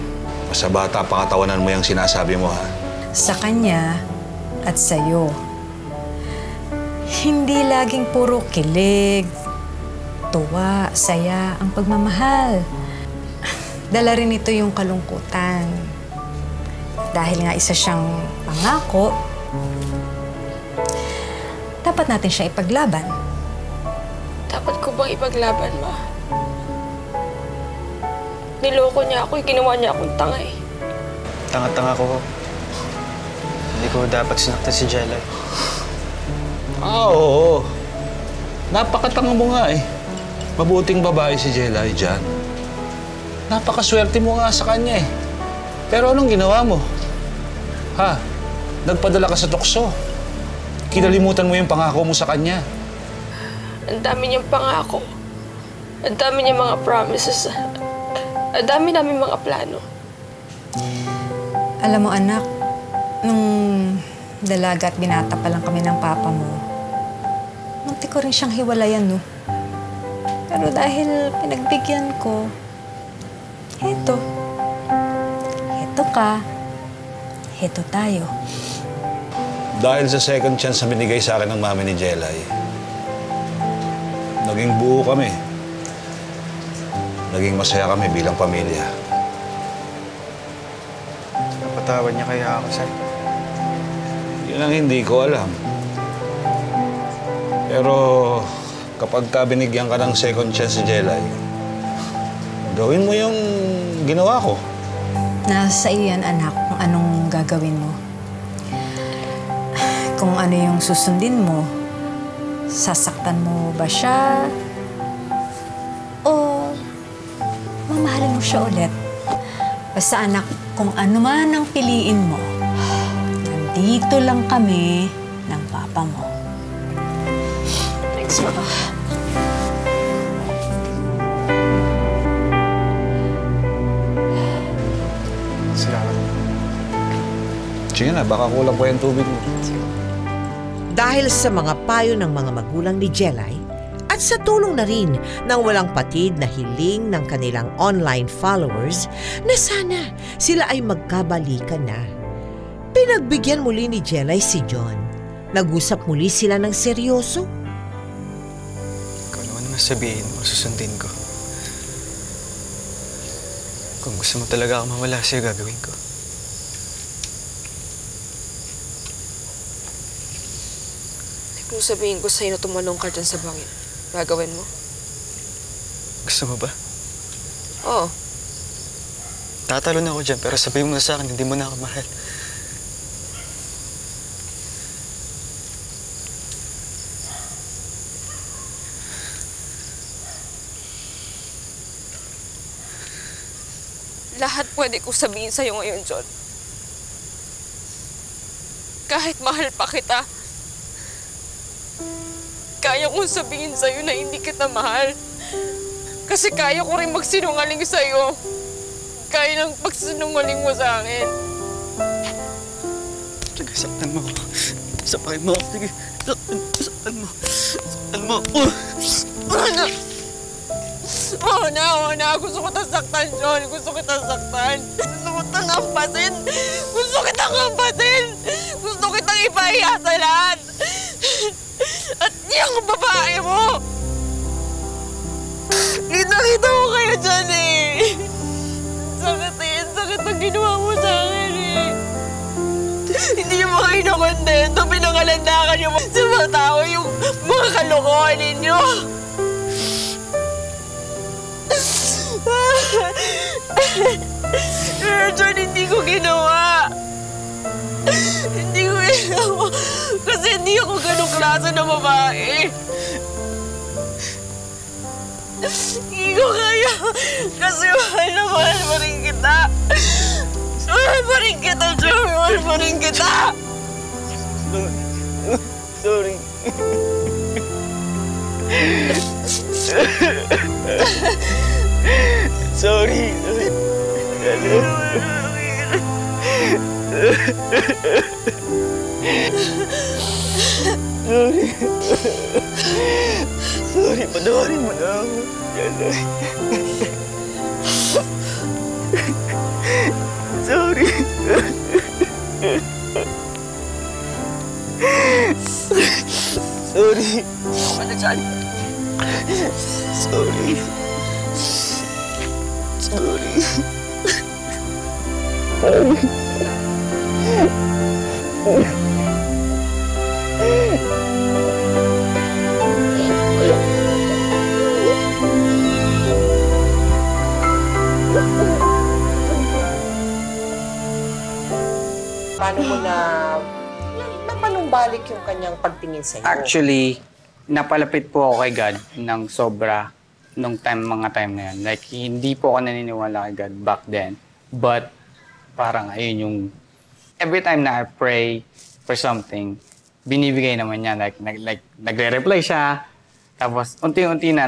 Sa bata, pangatawanan mo yung sinasabi mo, ha? Sa kanya at sa'yo. Hindi laging puro kilig, tuwa, saya ang pagmamahal. Dala rin ito yung kalungkutan. Dahil nga isa siyang pangako, dapat natin siya ipaglaban. Dapat ko bang ipaglaban, Ma? Niloko niya ako, ginawa niya akong tangay. Tanga-tanga ko. Hindi ko dapat sinaktan si Jelay. Oo. Napakatanga mo nga eh. Mabuting babae si Jelay dyan. Napakaswerte mo nga sa kanya eh. Pero anong ginawa mo? Ha? Nagpadala ka sa tukso. Kinalimutan mo yung pangako mo sa kanya. Ang dami niyang pangako. Ang dami niyang mga promises. Ang dami namin mga plano. Alam mo, anak, nung dalaga at binata pa lang kami ng papa mo, munti ko rin siyang hiwalayan, no? Pero dahil pinagbigyan ko, heto. Heto ka. Heto tayo. Dahil sa second chance na binigay sa akin ng mami ni Jelay, naging buo kami. naging masaya kami bilang pamilya. Napatawad niya kaya ako, sir. Yun ang hindi ko alam. Pero kapag ka binigyan ka ng second chance si Jelay, gawin mo yung ginawa ko. Nasa iyo yan, anak, kung anong gagawin mo. Kung ano yung susundin mo, sasaktan mo ba siya? O mamahalin mo siya ulit? Basta anak, kung ano man ang piliin mo, nandito lang kami ng papa mo. Thanks, Mama. Salamat. Sige na, baka kulang pa yung tubig mo. Dahil sa mga payo ng mga magulang ni Jelay at sa tulong na rin ng walang patid na hiling ng kanilang online followers na sana sila ay magkabalikan na. Pinagbigyan muli ni Jelay si John. Nag-usap muli sila ng seryoso. Ikaw naman naman sabihin mo, susundin ko. Kung gusto mo talaga ako mawala sa'yo, gagawin ko. Kung sabihin ko sa'yo na tumalong ka dyan sa bangin, gagawin mo? Gusto mo ba? Oo. Tatalo na ako dyan, pero sabihin mo na sa akin, hindi mo na ako mahal. Lahat pwede ko sabihin sa'yo ngayon, John. Kahit mahal pa kita, kaya kong sabihin sa'yo na hindi kita mahal. Kasi kaya ko rin magsinungaling sa'yo. Kaya ng pagsinungaling mo sa akin. Sige, saktan mo ako. Sapakin mo ako. Sige, saktan mo. Saktan mo ako. Oo na. Gusto ko tasaktan, John. Gusto kita saktan. Gusto ko kitang ampasin. Gusto kitang ampasin. Gusto kitang ipahiya sa lahat. At yung babae mo! Kita-kita ko kayo dyan eh! Sakit ang ginawa mo sa akin eh! Hindi yung mga inokontento, pinangalandakan yung sa mga tao yung mga kalokohan ninyo! Pero John, hindi ko ginawa! Hindi ko ginawa kasi hindi ako ganong klase na babae. Hindi ko kaya kasi mahal na mahal pa rin kita. Mahal pa rin kita, John. Mahal pa rin kita. Sorry. Sorry. Sorry, patawarin mo na ako. Sorry. Sorry. Ano dyan? Sorry. Sorry. Paano mo napanumbalik yung kanyang pagtingin sa'yo? Actually, napalapit po ako kay God ng sobra nung mga time na yan. Like, hindi po ako naniniwala kay God back then. But, parang ayun yung every time na I pray for something, binibigay naman niya. Like nagre-reply siya. Tapos, unti-unti na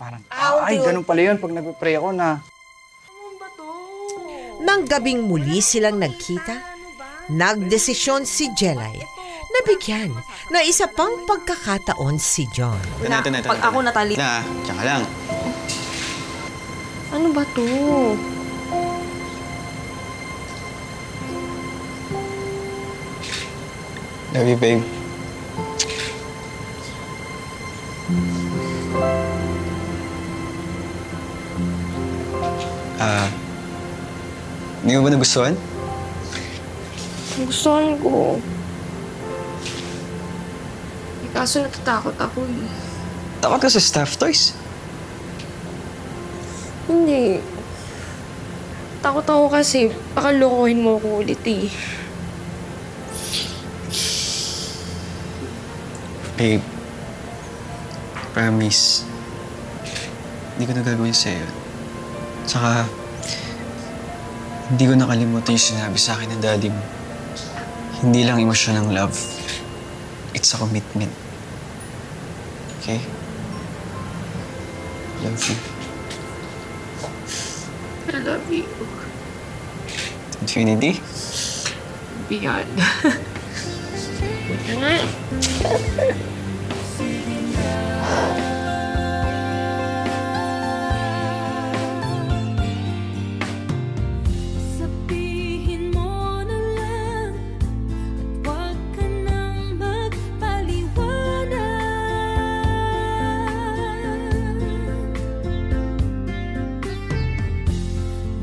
parang, ay, ganun pala yun pag nag-pray ako na. Nang gabing muli silang nagkita, nagdesisyon si Jelay na bigyan na isa pang pagkakataon si John. Pag ako natali... Tsaka lang. Ano ba to? Love you, babe. Hindi mo ba nagustuhan? Gustuhan ko. Kaso natatakot ako eh. Takot ka sa stuffed toys? Hindi. Takot ako kasi baka lokohin mo ako ulit eh. Babe, promise, hindi ko na gagawin sa'yo. Tsaka, hindi ko nakalimutan yung sinabi sa akin ng daddy mo. Hindi lang emosyon ng love. It's a commitment. Okay? Love you. I love you. Infinity? Beyond. Sabihin mo na lang at huwag ka nang magpaliwanag.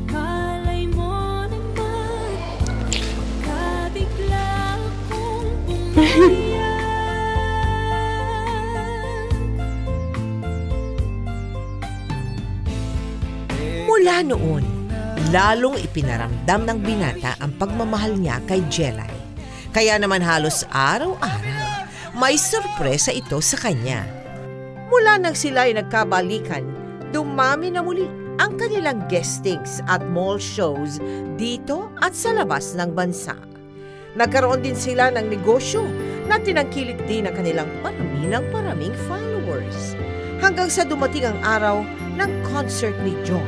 Malay mo naman pagkabigla akong umiyak. Mula noon, lalong ipinaramdam ng binata ang pagmamahal niya kay Jelay. Kaya naman halos araw-araw, may sorpresa ito sa kanya. Mula nang sila ay nagkabalikan, dumami na muli ang kanilang guestings at mall shows dito at sa labas ng bansa. Nagkaroon din sila ng negosyo na tinangkilik din ang kanilang paraming followers. Hanggang sa dumating ang araw ng concert ni John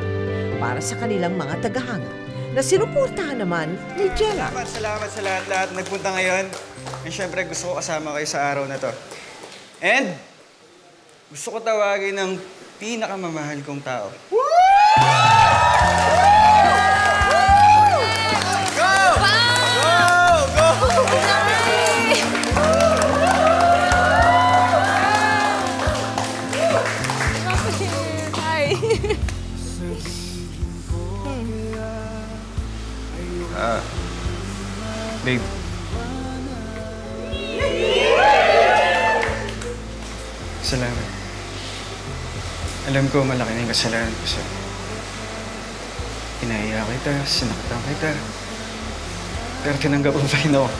para sa kanilang mga tagahanga na sinuportahan naman ni Jella. Salamat sa lahat-lahat nagpunta ngayon. And syempre gusto ko kasama kayo sa araw na to. And gusto ko tawagin ng pinakamamahal kong tao. Babe. Salamat. Alam ko malaki na yung kasalanan ko sa'yo. Pinahiya kita, sinaktan kita. Pero tinanggap mo pa rin ako.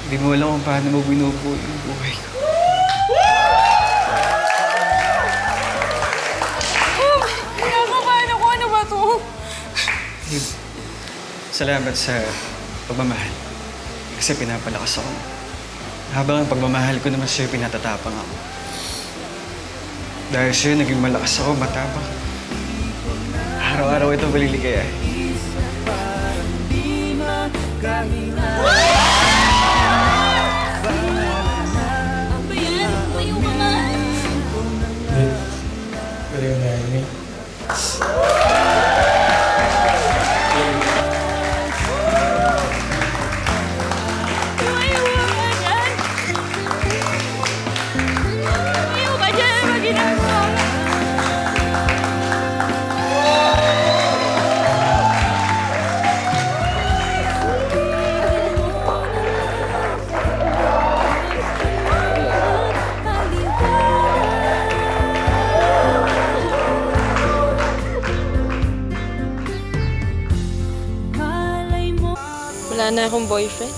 Hindi mo alam kung paano mo binubuo yung buhay ko. Nakakabahan ako. Ano ba to? Babe, salamat sa pagmamahal. Kasi pinapalakas ako. Habang ang pagmamahal ko naman sa'yo, pinatatapang ako. Dahil sa'yo, naging malakas ako, matapang. Araw-araw itong maliligaya. Baliw na yun eh. Wala na akong boyfriend.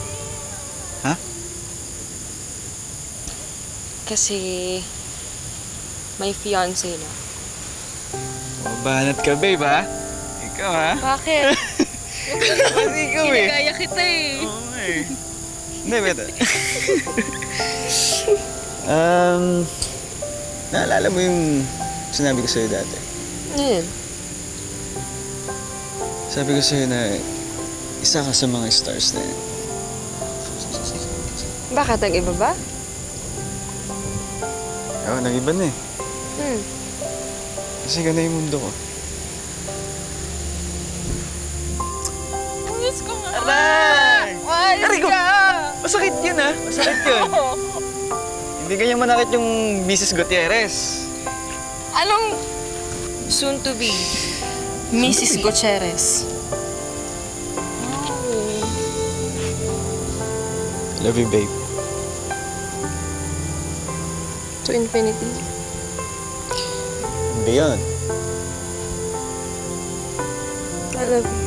Ha? Kasi may fiancé na. Oh, banat ka, babe, ha? Ikaw, ha? Bakit? Kasi ikaw, eh. Kinagaya kita eh. Oo, eh. Hindi, beta. Naalala mo yung sinabi ko sa'yo dati? Ano? Sabi ko sa'yo na isa ka sa mga stars na yan. Bakit? Nag-iba ba? Oo, nag-iba na eh. Kasi ganda yung mundo ko. Miss ko nga. Aray! Aray ka! Masakit yun, ha? Masakit yun. Hindi ganyan manakit yung Mrs. Gutierrez. Anong soon to be? Mrs. Gutierrez. Love you, babe. To infinity. Beyond. I love you.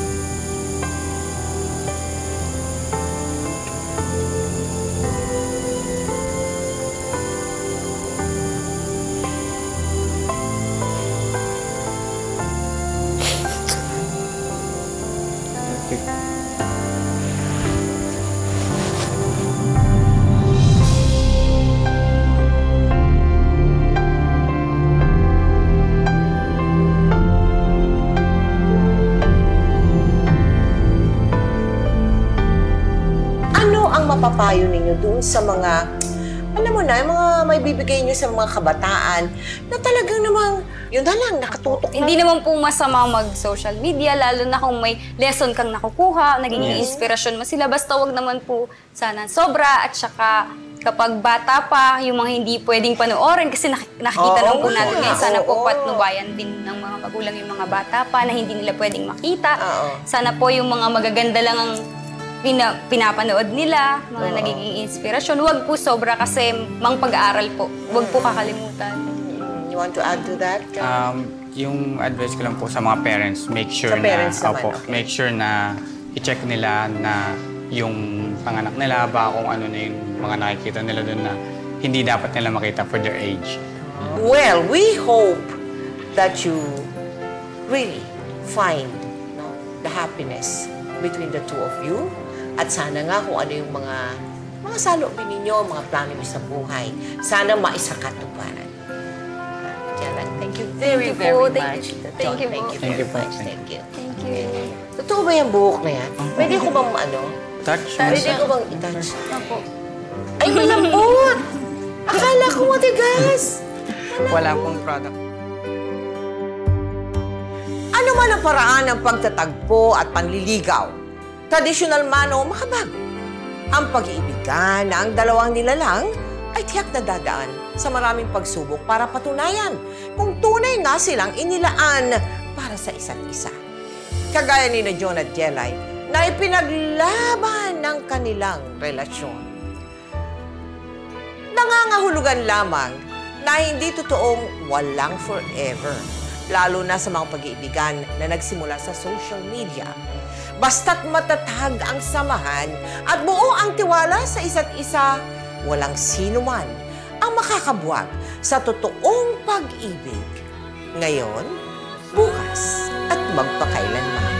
Mapapayo ninyo doon sa mga, alam mo na, yung mga may bibigay nyo sa mga kabataan na talagang namang, yun na lang, nakatutok na. Hindi naman po masama mag-social media, lalo na kung may lesson kang nakukuha, nagiging inspirasyon mo sila. Basta wag naman po sana sobra at saka kapag bata pa, yung mga hindi pwedeng panoorin kasi nakikita lang po natin ngayon. Sana po patnubayan din ng mga magulang yung mga bata pa na hindi nila pwedeng makita. Sana po yung mga magaganda lang ang pinapanood nila, mga nagiging inspirasyon. Huwag po sobra kasi mang pag-aaral po. Huwag po kakalimutan. You want to add to that? Yung advice ko lang po sa mga parents, make sure make sure na i-check nila na yung panganak nila ba kung ano na yung mga nakikita nila doon na hindi dapat nila makita for their age. Well, we hope that you really find the happiness between the two of you. At sana nga kung ano yung mga salubin ninyo, mga plano niyo sa buhay, sana maisakatuparan. Janet, thank you very much. Thank you po. Thank you. Thank you. Totoo ba yung buhok na yan? Pwede ko bang touch? Pwede ko bang i-touch? Opo. Ay, malambot! Akala ko matigas! Wala pong product. Ano man ang paraan ng pagtatagpo at panliligaw, tradisyonal man o makabago, ang pag-iibigan na ang dalawang nilalang ay tiyak na dadaan sa maraming pagsubok para patunayan kung tunay nga silang inilaan para sa isa't isa. Kagaya ni na John at Jelay na ipinaglaban ng kanilang relasyon. Nangangahulugan lamang na hindi totoong walang forever, lalo na sa mga pag-iibigan na nagsimula sa social media. Basta't matatag ang samahan at buo ang tiwala sa isa't isa, walang sino man ang makakabuwag sa totoong pag-ibig. Ngayon, bukas at magpakailanman.